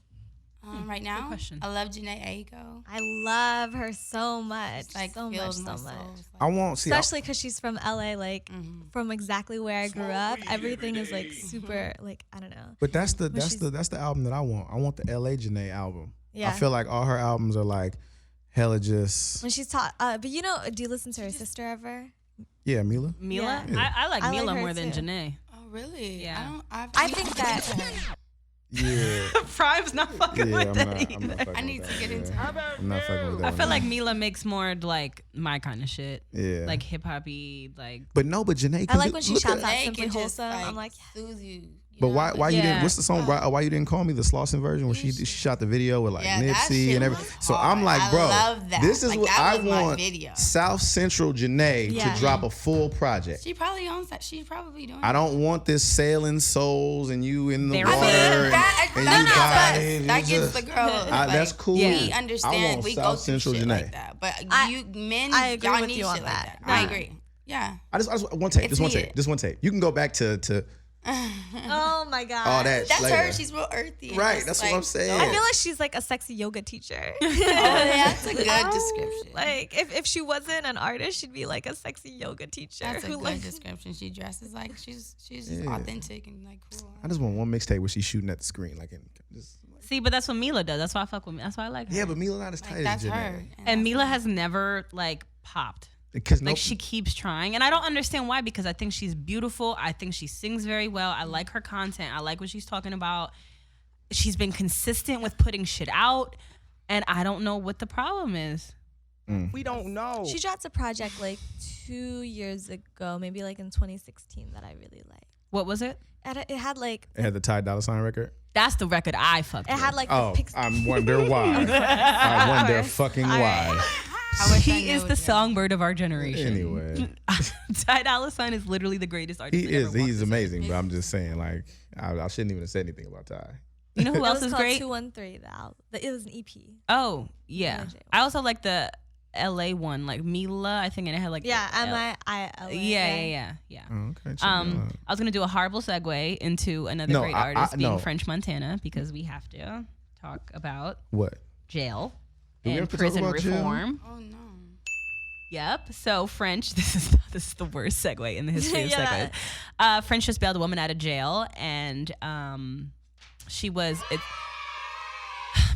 Right now, question. I love Jhené Aiko. I love her so much. It's like so fills much. my soul. I won't see. Especially because she's from LA, like from exactly where I grew up. Everything is like super, like, I don't know. But that's the album that I want. I want the LA Jhené album. Yeah. I feel like all her albums are like hella just. When she's taught, but you know, do you listen to her sister ever? Yeah, Mila. Mila? Yeah. I like Mila her more than too. Janae. Oh, really? Yeah. I think that. Yeah. Prime's not fucking with that either. I need to get into her. I'm not fucking with that. I feel like Mila makes more like my kind of shit. Yeah. Like hip hoppy, like. But no, but Jhené. I like when she look shouts at- out Simply Wholesome. I'm like, soothe you. But why you didn't? Yeah. What's the song? Why you didn't call me the Slauson version when she shot the video with like Yeah, that Nipsey shit and everything? was So I'm hard. like, I bro, love that. this is Like, what that I was my want. video. South Central Janae Yeah. to drop a full project. She probably owns that. She's probably doing. I don't want this sailing souls and you in the There water. it is. That gets the girl. That's cool. We I understand. want We go South through Central shit Janae. like that. But men, I agree y'all with need you on shit like that. that. I agree. Yeah. I just one take. It's Just one needed. take. Just one take. You can go back to oh my god. all that. That's later. her. She's real earthy. and Right. just, That's like, what I'm saying. I feel like she's like a sexy yoga teacher. Oh, yeah, that's a good description. Like if she wasn't an artist, she'd be like a sexy yoga teacher. That's a who good like description. She dresses like she's just Yeah. authentic and like cool. I just want one mixtape where she's shooting at the screen, like in just. See, but that's what Mila does. That's why I fuck with me. That's why I like her. Yeah, but Mila not as Like, tight that's as her. Janae. And Mila has never like popped. Because Like she keeps trying, and I don't understand why. Because I think she's beautiful. I think she sings very well. I like her content. I like what she's talking about. She's been consistent with putting shit out, and I don't know what the problem is. We don't know. she dropped a project like 2 years ago, maybe like in 2016 that I really liked. What was it? It had like it had the Ty Dolla $ign record. That's the record I fucked it with. had like Oh, the pixel. I wonder why. I wonder fucking why. He is the songbird of our generation. Anyway, Ty Dolla $ign is literally the greatest artist. he that ever is. walked He's this earth. amazing. But I'm just saying, like, I shouldn't even have said anything about Ty. You know who It else was is called great? 213. The album. It was an EP. Oh yeah. LJ one. I also like the LA one, like Mila. I think, and it had like Yeah, the MIILA. Yeah. Oh, okay. check it I out. was gonna do a horrible segue into another No, great I- artist being no. French Montana because we have to talk about What? jail Do we and have to talk prison about jail? reform. Oh no. Yep. So French, this is the worst segue in the history of Yeah. segues. French just bailed a woman out of jail, and she was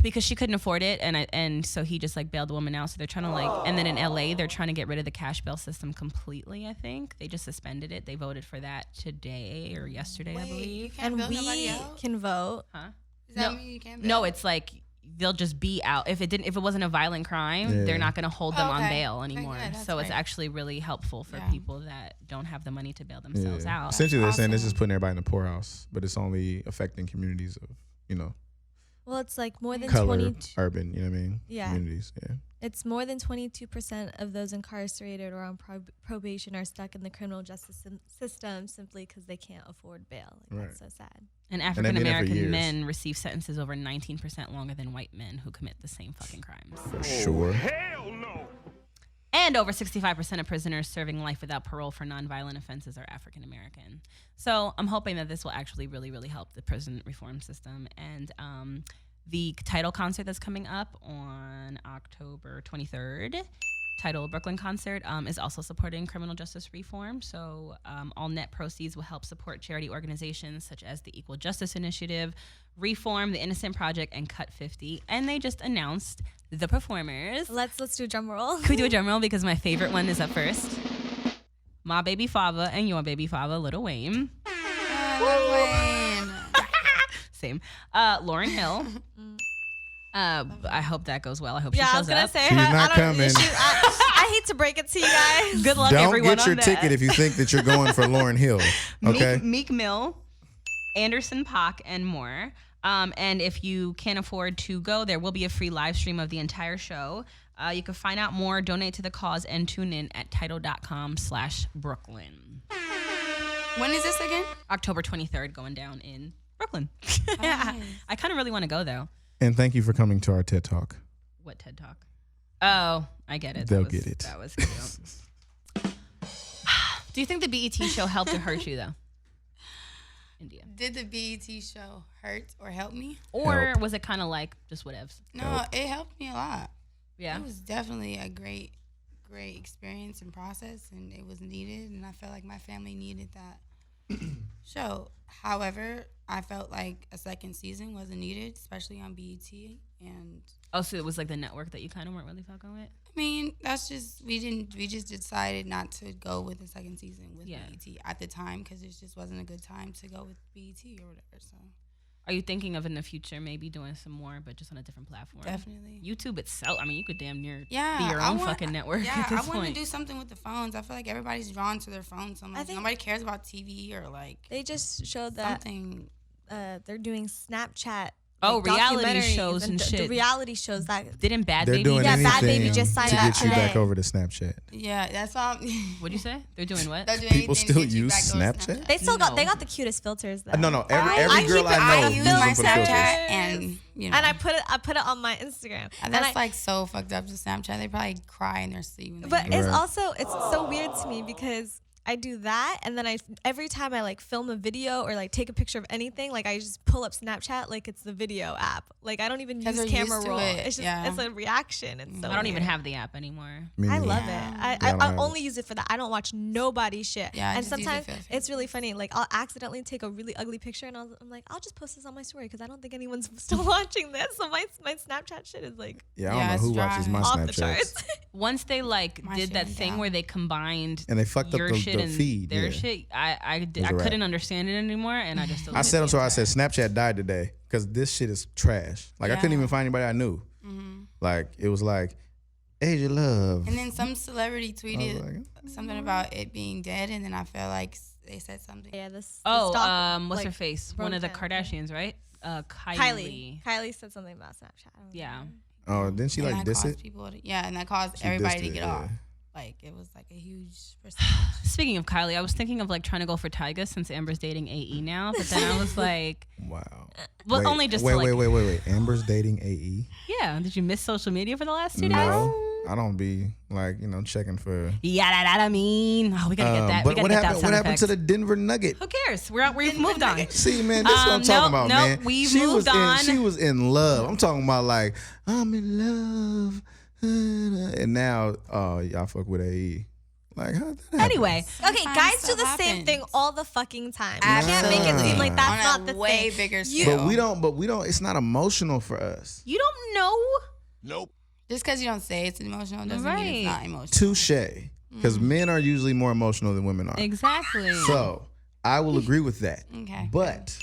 because she couldn't afford it, and so he just like bailed the woman out. So they're trying to like, and then in LA they're trying to get rid of the cash bail system completely. I think they just suspended it. They voted for that today or yesterday, I Wait, you believe. can't And bail nobody we out? can vote. Does that mean you can't bail? No, it's like they'll just be out if it wasn't a violent crime. Yeah. They're not going to hold them on Okay. bail Okay, anymore. good. That's So it's great. actually really helpful for Yeah. people that don't have the money to bail themselves Yeah. out. Essentially, they're saying this is awesome. putting everybody in the poorhouse, but it's only affecting communities of, Well, it's like more than color, 22. urban, you know what I mean? Yeah. Communities, yeah. It's more than 22% of those incarcerated or on probation are stuck in the criminal justice system simply because they can't afford bail. Like, That's so sad. And African American men receive sentences over 19% longer than white men who commit the same fucking crimes. For sure. Hell no. And over 65% of prisoners serving life without parole for nonviolent offenses are African American. So I'm hoping that this will actually really, really help the prison reform system. And the Tidal concert that's coming up on October 23rd, Tidal Brooklyn concert, is also supporting criminal justice reform. So all net proceeds will help support charity organizations such as the Equal Justice Initiative, Reform, the Innocent Project, and Cut 50. And they just announced the performers. Let's do a drum roll. Can we do a drum roll? Because my favorite one is up first. My baby father and your baby father, Lil Wayne. Same. Lauryn Hill. I hope that goes well. I hope she shows up. I was gonna say, She's not coming. I hate to break it to you guys. Good luck, Don't everyone. get your ticket if you think that you're going for Lauryn Hill. Okay. Meek Mill, Anderson .Paak, and more. And if you can't afford to go, there will be a free live stream of the entire show. You can find out more, donate to the cause, and tune in at tidal.com/Brooklyn. When is this again? October 23rd, going down in Brooklyn. Nice. I kind of really want to go, though. And thank you for coming to our TED Talk. What TED Talk? Oh, I get it. They'll get it. That was cute. Do you think the BET show helped or hurt you, though? India. Did the BET show hurt or help me? Or Help. was it kind of like just whatevs? No, it helped me a lot. Yeah. It was definitely a great experience and process, and it was needed, and I felt like my family needed that show. However, I felt like a second season wasn't needed, especially on BET. And Oh, so it was like the network that you kind of weren't really fucking with? I mean, that's just we just decided not to go with the second season with BET at the time because it just wasn't a good time to go with BET or whatever. So, are you thinking of in the future maybe doing some more, but just on a different platform? Definitely. YouTube itself. I mean, you could damn near be yeah, your own fucking network. Yeah, at this I want point. to do something with the phones. I feel like everybody's drawn to their phones. So I'm I like, think- nobody cares about TV or like They just showed that something. they're doing Snapchat. Oh, reality documentaries shows and the shit. reality shows that. Didn't Bad They're Baby? doing Yeah, anything Bad Baby just signed to up get you back today. over to Snapchat. Yeah, that's all. What'd you say? They're doing what? They're doing People anything to still get you use back over Snapchat? They still No. got the cutest filters though. No. Every I girl keep it- I know I uses use them my for the Snapchat filters. and you know. And I put it on my Instagram. And And that's I- like so fucked up to Snapchat. They probably cry in their sleep. When they But do it's it. also it's so weird to me because I do that and then every time I like film a video or like take a picture of anything, like I just pull up Snapchat like it's the video app. Like I don't even 'Cause use they're camera used to roll. it, It's just yeah. it's a reaction. It's so I don't even weird. have the app anymore. Me I neither. love Yeah. it. Yeah, I don't I have only use it for that. I don't watch nobody's shit. Yeah, I and just use it sometimes for the it's really funny. Like I'll accidentally take a really ugly picture and I'm like, I'll just post this on my story because I don't think anyone's still watching this. So my Snapchat shit is like Yeah, I don't Yeah, know it's who watches my off the Snapchats. charts. Once they like My did shit that went thing down. where they combined And they fucked up your the shit and feed, their yeah. shit, I was a couldn't wrap. understand it anymore, and I just I said on Twitter, I said Snapchat died today because this shit is trash. Like I couldn't Yeah. even find anybody I knew. Like it was like Asia Love. And then some celebrity tweeted like, something about it being dead, and then I felt like they said something. Yeah, this. Oh, stock, what's like, her face? broke One of the down. Kardashians, right? Kylie. Kylie said something about Snapchat. I don't Yeah. remember. Oh, didn't she And like that diss caused it? people to, yeah, and that caused She everybody dissed to it, get yeah. off. Like it was like a huge percentage. Speaking of Kylie, I was thinking of like trying to go for Tyga since Amber's dating AE now, but then I was like, Wow. well, Wait, only just wait, to, like, wait. Amber's dating AE. yeah. Did you miss social media for the last 2 days? No, I don't be like checking for. Yeah, I mean, oh, we gotta get that. But we gotta what get happened? that What sound happened to the effect. Denver Nugget? Who cares? We've moved on. See, man, this is what I'm talking about, nope, man. we've she moved was on. she was in love. I'm talking about like I'm in love, and now y'all fuck with AE. Like how that happen? Anyway, Okay, Sometimes guys do stuff the same happens. thing all the fucking time. You can't make it seem like that's On not a the way thing. bigger You- scale. But we don't. It's not emotional for us. you don't know. Just because you don't say it's emotional doesn't mean Right. it's not emotional. Touche. Because men are usually more emotional than women are. Exactly. So I will agree with that. Okay. But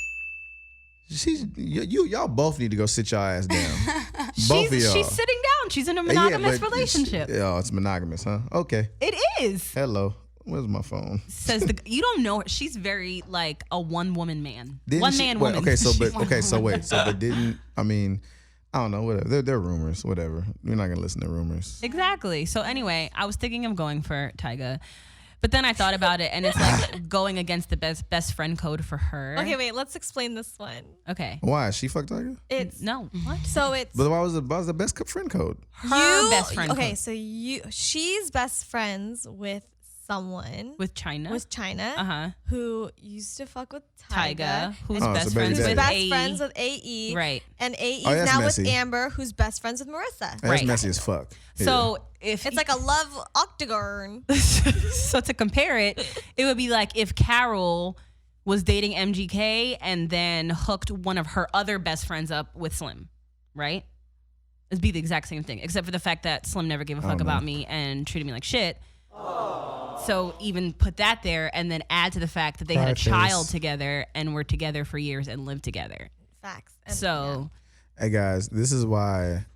y'all both need to go sit y'all ass down. Both of y'all. She's sitting down. She's in a monogamous but relationship. Oh, it's monogamous, huh? Okay. It is. Hello. Where's my phone? Says you don't know her. She's very like a one woman man. Didn't One she- man wait, woman. Okay, so wait. So but didn't I mean? I don't know. Whatever. They're rumors. Whatever. We're not gonna listen to rumors. Exactly. So anyway, I was thinking of going for Tyga, but then I thought about it, and it's like going against the best friend code for her. Okay, wait. Let's explain this one. Okay. Why? She fucked Tyga? It's No. What? so it's But why was the best friend code? Her best friend. Okay, code. so she's best friends with someone With China. China, who used to fuck with Tyga, Tyga, who's Oh, best so baby friends daddy. with best AE. friends with AE, Right. And AE's Oh, that's now messy. with Amber, who's best friends with Marisa. That's Right. messy as fuck. So if It's like a love octagon. so to compare it, it would be like if Carol was dating MGK and then hooked one of her other best friends up with Slim, right? It'd be the exact same thing, except for the fact that Slim never gave a fuck about me and treated me like shit. So even put that there and then add to the fact that they had a child together and were together for years and lived together. Facts. And, So Hey guys, this is why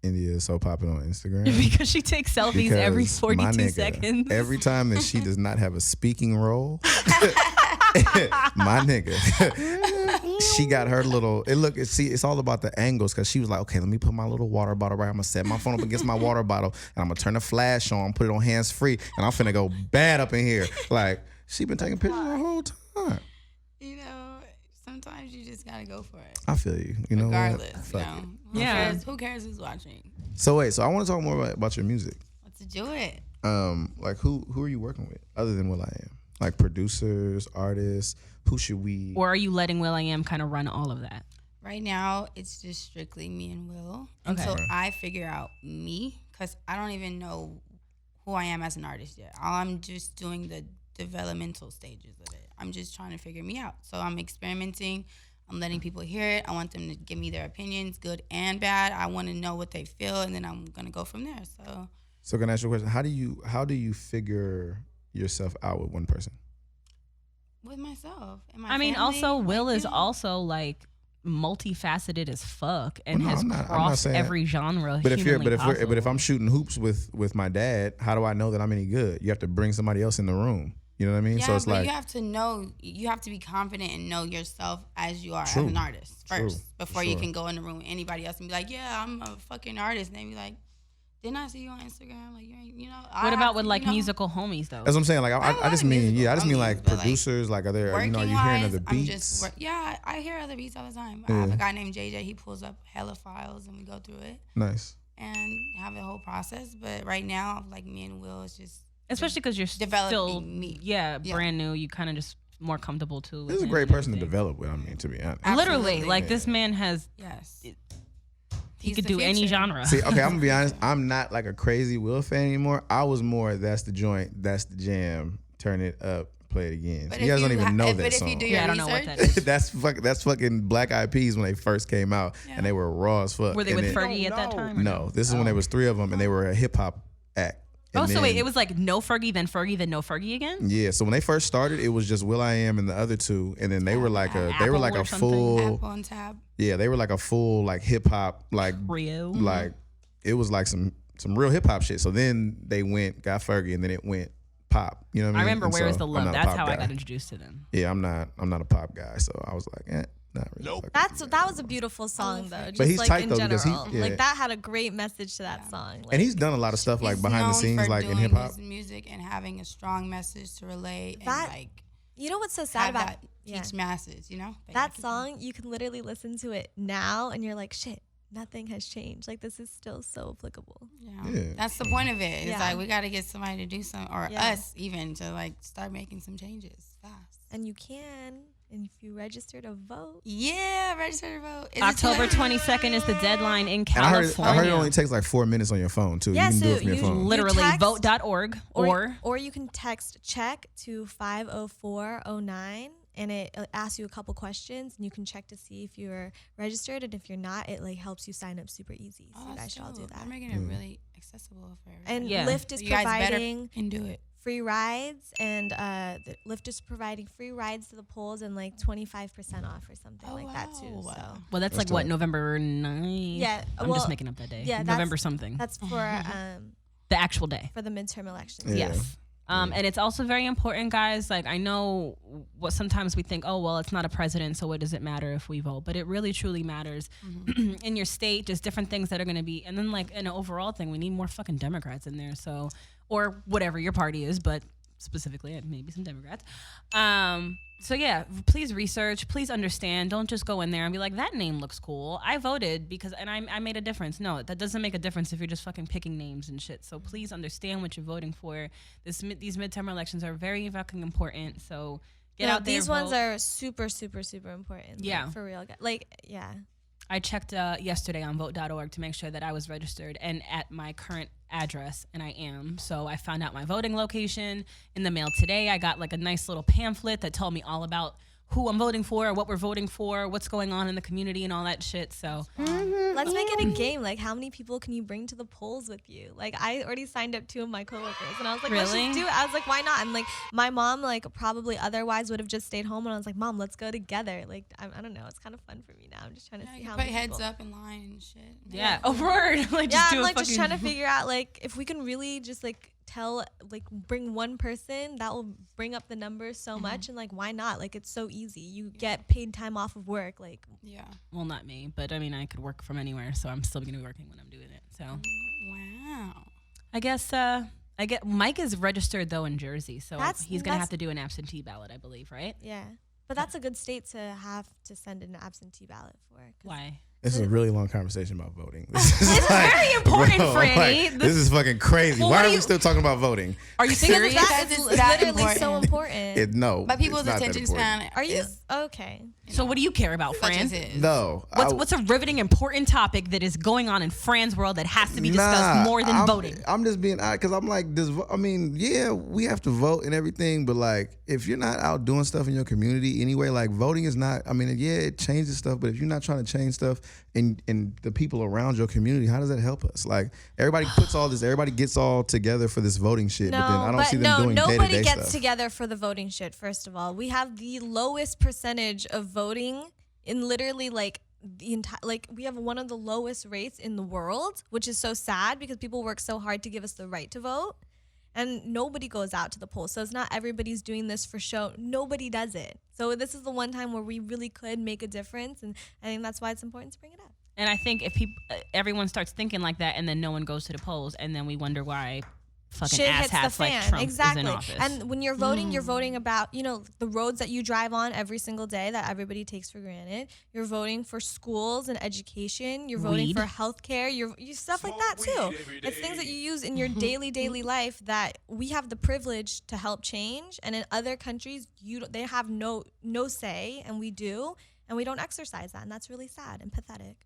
India is so popular on Instagram. because she takes selfies every Because 42 my nigga, seconds. Every time that she does not have a speaking role, my nigga, she got her little. It's all about the angles because she was like, okay, let me put my little water bottle right. I'm gonna set my phone up against my water bottle and I'm gonna turn the flash on, put it on hands free, and I'm finna go bad up in here. Like she been taking pictures the whole time. You know, sometimes you just gotta go for it. I feel you. You know Regardless, what? you Fuck know. it. Who cares who's watching? So wait, so I want to talk more about your music. Let's do it. Like who are you working with other than will.i.am? Like producers, artists. Who should we? Or are you letting will.i.am kind of run all of that? Right now, it's just strictly me and Will Okay. until I figure out me, because I don't even know who I am as an artist yet. I'm just doing the developmental stages of it. I'm just trying to figure me out. So I'm experimenting. I'm letting people hear it. I want them to give me their opinions, good and bad. I want to know what they feel, and then I'm gonna go from there. So can I ask you a question? How do you figure yourself out with one person? With myself and my I mean, family, also Will like, is you know, also like multifaceted as fuck and Well, no, has I'm not crossed saying every genre. But if humanly I'm possible. shooting hoops with my dad, how do I know that I'm any good? You have to bring somebody else in the room. You know what I mean? Yeah, So it's but like you have to know, you have to be confident and know yourself as you are True. as an artist True. first before you Sure. can go in the room with anybody else and be like, yeah, I'm a fucking artist. And they be like, didn't I see you on Instagram? Like, you ain't, you know. What about with like musical homies though? that's what I'm saying. Like I just mean musical I just mean homies, like but, like, producers. Like are there are you Working hearing wise, other I'm beats? just yeah, I hear other beats all the time. I have a guy named JJ. He pulls up hella files and we go through it Nice. and have the whole process. But right now, like me and Will is just Especially because you're developing still me. Yeah, Yeah. brand new. You kind of just more comfortable too. This is a with great him person to and develop with. I mean, to be honest. Absolutely. Literally, like this man has. Yes. He He's could the do any future. genre. See, okay, I'm gonna be honest. I'm not like a crazy Will fan anymore. I was more that's the joint, that's the jam. Turn it up, play it again. But You if guys don't even know but that if song. you do Yeah, your I don't know what research, that is. that's fucking Black Eyed Peas when they first came out, and they were raw as fuck. Were they And with then- Fergie at that time? or No, this is when there was three of them, and they were a hip hop act. Oh, And so wait, then- it was like no Fergie, then no Fergie again? Yeah, so when they first started, it was just will.i.am and the other two, and then they were like a Apple or a something? full Apple and Tab. yeah, they were like a full like hip hop like Rio. like it was like some real hip hop shit. So then they got Fergie, and then it went pop. You know what I I mean? remember And Where Is so the I'm Love? not a That's pop how I guy. got introduced to them. Yeah, I'm not a pop guy, so I was like, not really. fucking- that was a beautiful song though. Just he's like tight, in though, general, because he- yeah. like that had a great message to that song. Like, And he's done a lot of stuff like He's behind the known scenes, for like in doing hip hop. his music and having a strong message to relay and That- like you know what's so sad have about that teach masses, you know? that song? You can literally listen to it now, and you're like, shit, nothing has changed. Like this is still so applicable. Yeah. That's the point of it. It's Yeah. like we got to get somebody to do something, or Yeah. us even, to like start making some changes fast. And you can, and if you register to vote. Yeah, register to vote. Is it October too late? 22nd is the deadline in And California. I heard it only takes like 4 minutes on your phone too. Yeah, you can do so it from your you phone. Literally, text- vote.org or you can text check to 50409, and it asks you a couple questions, and you can check to see if you're registered, and if you're not, it like helps you sign up super easy. So Oh, you guys that's should all do dope. that. They're making it really accessible for everybody. And Yeah. Lyft is So you guys better providing can do it. free rides, and Lyft is providing free rides to the polls and like 25% off or something like that too. wow. So well, that's like That's what, dope. November 9th? Yeah, I'm well, just making up that day. yeah, November something. that's for The actual day. the midterm elections. Yeah. Yes. And it's also very important, guys. Like, I know what sometimes we think, oh, well, it's not a president, so what does it matter if we vote? But it really, truly matters in your state, just different things that are going to be. And then, like, in an overall thing, we need more fucking Democrats in there. So, or whatever your party is, but specifically, maybe some Democrats. So yeah, please research, please understand. Don't just go in there and be like, that name looks cool. I voted and I made a difference. No, that doesn't make a difference if you're just fucking picking names and shit. So please understand what you're voting for. These midterm elections are very fucking important. So get out there. These ones are super, super, super important. Yeah. Like, for real. Like, yeah. I checked yesterday on Vote.org to make sure that I was registered and at my current address, and I am. So I found out my voting location in the mail today. I got like a nice little pamphlet that told me all about who I'm voting for, what we're voting for, what's going on in the community and all that shit. So let's make it a game. Like, how many people can you bring to the polls with you? Like, I already signed up 2 of my coworkers, and I was like, let's just do it. I was like, why not? And like, my mom, like, probably otherwise would have just stayed home, and I was like, Mom, let's go together. Like, I don't know. It's kind of fun for me now. I'm just trying to see how many heads people. up in line and shit. Yeah, a word. Like, just do I'm like fucking... just trying to figure out, like, if we can really just like bring one person, that will bring up the numbers so much. And like, why not? Like, it's so easy. You get paid time off of work. Like, well, not me, but I mean, I could work from anywhere, so I'm still gonna be working when I'm doing it. So wow. I guess Mike is registered though in Jersey, so he's gonna have to do an absentee ballot, I believe, right? Yeah, but that's a good state to have to send an absentee ballot for. Why? This is a really long conversation about voting. It's very important, Franny. Like, this is fucking crazy. Well, why are we still talking about voting? Are you serious? It's literally so important. No. But people's attention span. Are you okay? So what do you care about, Fran? No. What's a riveting, important topic that is going on in Fran's world that has to be discussed more than voting? I'm just being because I'm like this. I mean, yeah, we have to vote and everything, but like, if you're not out doing stuff in your community anyway, like, voting is not. I mean, yeah, it changes stuff, but if you're not trying to change stuff in the people around your community, how does that help us? Like, everybody puts all this, everybody gets all together for this voting shit, but then I don't see them doing day-to-day nobody gets stuff. together for the voting shit. First of all, we have the lowest percentage of voting in literally like the entire, like, we have one of the lowest rates in the world, which is so sad because people work so hard to give us the right to vote, and nobody goes out to the polls. So it's not everybody's doing this for show. Nobody does it. So this is the one time where we really could make a difference, and I think that's why it's important to bring it up. And I think if everyone starts thinking like that, and then no one goes to the polls, and then we wonder why fucking shit hits the asshats fan. like Trump Exactly. is in office. And when you're voting, you're voting about, the roads that you drive on every single day that everybody takes for granted. You're voting for schools and education. You're voting for healthcare. You stuff like that too. It's things that you use in your daily life that we have the privilege to help change. And in other countries, they have no say, and we do, and we don't exercise that, and that's really sad and pathetic.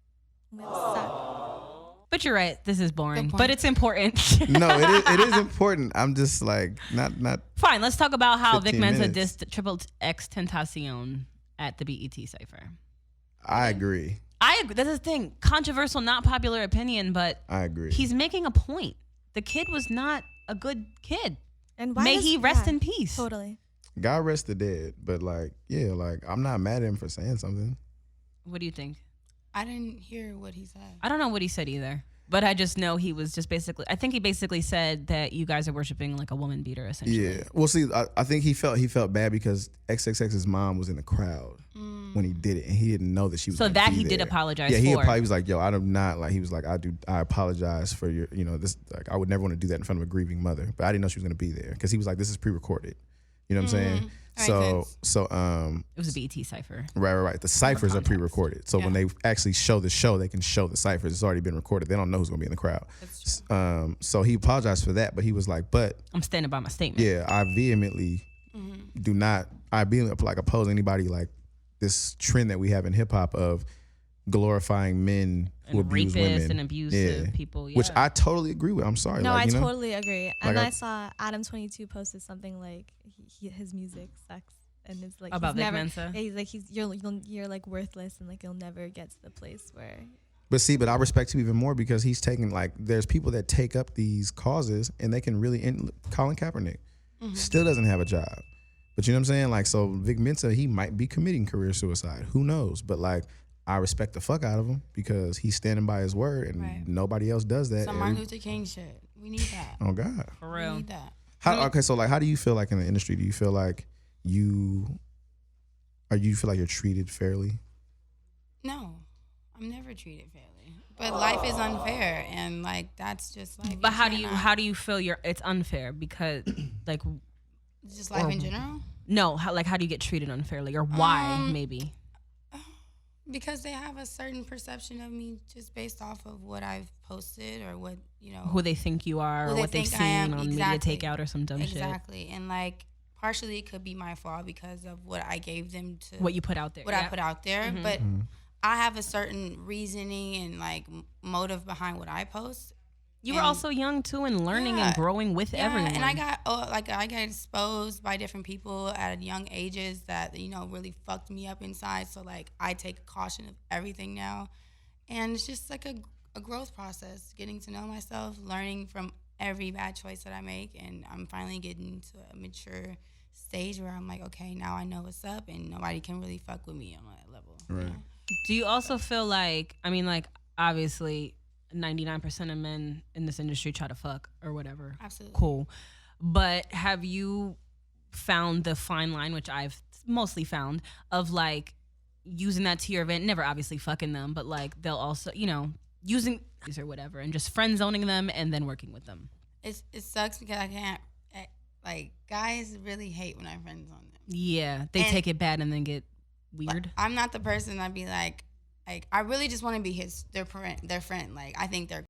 But you're right. This is boring, but it's important. No, it is important. I'm just like not. Fine. Let's talk about how Vic Mensa minutes. dissed Triple X Tentacion at the BET cipher. I agree. I agree. That's the thing. Controversial, not popular opinion, but I agree. He's making a point. The kid was not a good kid. And may he rest in peace. Totally. God rest the dead, but like, yeah, like, I'm not mad at him for saying something. What do you think? I didn't hear what he said. I don't know what he said either, but I just know he was just basically. I think he basically said that you guys are worshiping like a woman beater, essentially. Yeah. Well, see, I think he felt bad because XXX's mom was in the crowd when he did it, and he didn't know that she was. So that he there. did apologize. Yeah, for. He was like, "Yo, I'm not like." He was like, I apologize for your, this. Like, I would never want to do that in front of a grieving mother, but I didn't know she was gonna be there because he was like, "This is pre-recorded." You know what I'm saying? So it was a BET cipher. Right. The ciphers are pre-recorded. So when they actually show the show, they can show the ciphers. It's already been recorded. They don't know who's gonna be in the crowd. So he apologized for that, but he was like, "But I'm standing by my statement." Yeah, I vehemently do not. I vehemently like oppose anybody like this trend that we have in hip hop of glorifying men who abuse women and abusive people. Yeah. Which I totally agree with. I'm sorry. No, like, I totally agree. And like I saw Adam22 posted something like his music sucks, and it's like about he's Vic never. Mensa. Yeah, he's like you're like worthless, and like you'll never get to the place where. But I respect him even more because he's taking like there's people that take up these causes and they can really Colin Kaepernick still doesn't have a job. But you know what I'm saying? Like, so Vic Mensa, he might be committing career suicide. Who knows? But like, I respect the fuck out of him because he's standing by his word and nobody else does that. Some Martin Luther King shit. We need that. Oh God. For real. We need that. Okay, so like, how do you feel like in the industry? Do you feel like you feel like you're treated fairly? No, I'm never treated fairly. But life is unfair, and like that's just life. But how do you feel it's unfair? Because like, just life in general. No, how do you get treated unfairly, or why maybe? Because they have a certain perception of me just based off of what I've posted or what, who they think you are, or what they've seen on Media Takeout or some dumb shit. Exactly. And like partially it could be my fault because of what I gave them to what you put out there. I put out there. But I have a certain reasoning and like motive behind what I post. You were also young too, and learning and growing with everyone. And I got exposed by different people at young ages that really fucked me up inside. So like I take caution of everything now, and it's just like a growth process, getting to know myself, learning from every bad choice that I make, and I'm finally getting to a mature stage where I'm like, okay, now I know what's up, and nobody can really fuck with me on that level. Right. Do you also feel like, obviously 99% of men in this industry try to fuck or whatever. Absolutely. Cool. But have you found the fine line, which I've mostly found, of like using that to your advantage, never obviously fucking them, but like they'll also, using or whatever and just friend zoning them and then working with them? It sucks because I can't, like, guys really hate when I friend zone them. Yeah, they take it bad and then get weird. I'm not the person that'd be like I really just want to be their friend. Like, I think they're